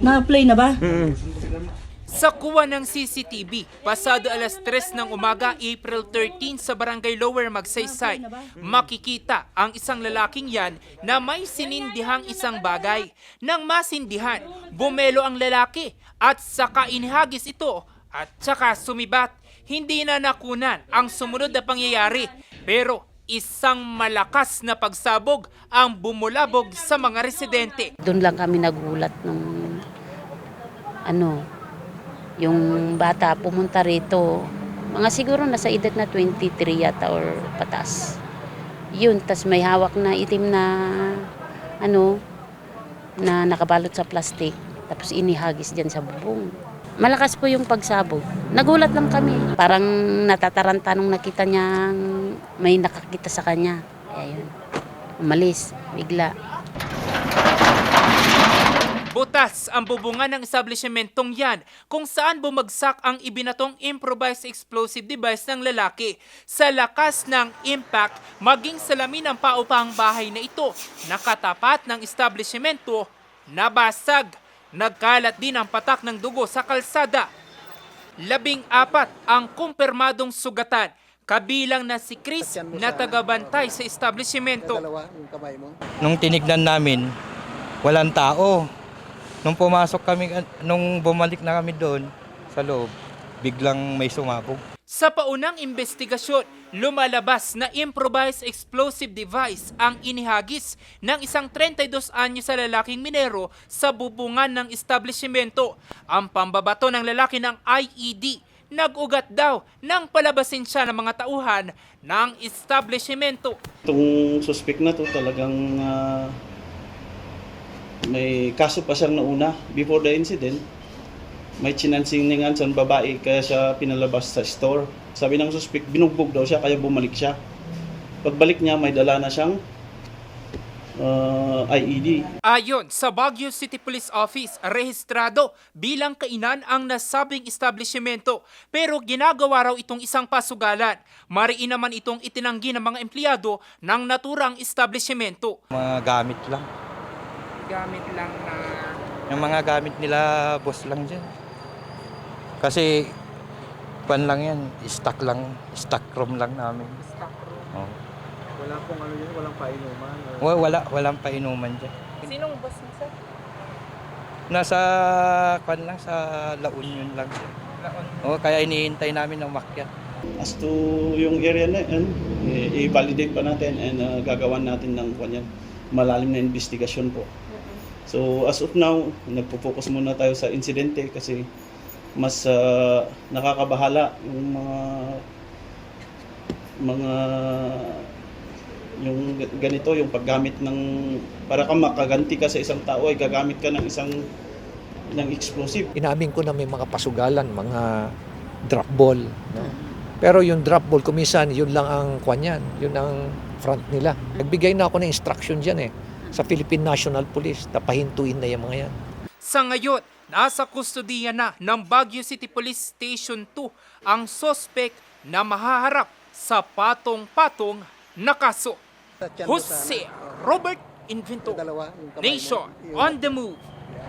Na-play na ba? Sa kuha ng CCTV, pasado alas 3 ng umaga, April 13 sa Barangay Lower Magsaysay, makikita ang isang lalaking yan na may sinindihang isang bagay. Nang masindihan, bumelo ang lalaki at saka inihagis ito at saka sumibat. Hindi na nakunan ang sumunod na pangyayari, pero isang malakas na pagsabog ang bumulabog sa mga residente. Doon lang kami nagulat nung yung bata pumunta rito. Mga siguro nasa edad na 23 yata or patas. Yun, tas may hawak na itim na na nakabalot sa plastic. Tapos inihagis dyan sa bubong. Malakas po yung pagsabog. Nagulat lang kami. Parang natataranta nung nakita niyang may nakakita sa kanya. Kaya yun, umalis, bigla. Butas ang bubungan ng establishmentong yan kung saan bumagsak ang ibinatong improvised explosive device ng lalaki. Sa lakas ng impact, maging salamin ang paupahang bahay na ito, nakatapat ng establishmento, nabasag. Nagkalat din ang patak ng dugo sa kalsada. 14 ang kumpirmadong sugatan, kabilang na si Chris na tagabantay sa establishmento. Nung tinignan namin, walang tao. Nung pumasok kami, nung bumalik na kami doon sa loob, biglang may sumabog. Sa paunang investigasyon, lumalabas na improvised explosive device ang inihagis ng isang 32 anyo sa lalaking minero sa bubungan ng establishmento. Ang pambabato ng lalaki ng IED, nag-ugat daw nang palabasin siya ng mga tauhan ng establishmento. Itong suspect na to talagang may kaso pa siyang nauna before the incident. May chinansinningan sa babae kaya siya pinalabas sa store. Sabi ng suspect, binugbog daw siya kaya bumalik siya. Pagbalik niya, may dala na siyang IED. Ayon sa Baguio City Police Office, rehistrado bilang kainan ang nasabing establishmento. Pero ginagawa raw itong isang pasugalan. Mariin naman itong itinanggi ng mga empleyado ng naturang establishmento. Mga gamit lang. Gamit lang na... Yung mga gamit nila, boss lang dyan. Kasi, pan lang yan, stock room lang namin. stock room. Oh. Wala pong yun, walang painuman. Walang painuman dyan. Sinong boss nisa? Nasa, lang, sa La Union lang siya. Oh, kaya iniintay namin ng umakyat. As to yung area na yan, i-validate pa natin and gagawan natin ng malalim na investigasyon po. So as of now, nagpo-focus muna tayo sa insidente kasi mas nakakabahala yung yung ganito, yung paggamit ng para kang makaganti ka sa isang tao ay gagamit ka ng explosive. Inamin ko na may mga pasugalan, mga drop ball. No? Pero yung drop ball, kumisan, yun lang ang kwanyan, yun ang front nila. Nagbigay na ako ng instruction dyan sa Philippine National Police, tapahintuin na yung mga yan. Sa ngayon, nasa kustodiya na ng Baguio City Police Station 2 ang suspect na mahaharap sa patong-patong na kaso. Jose Robert Invento, Nation on the Move.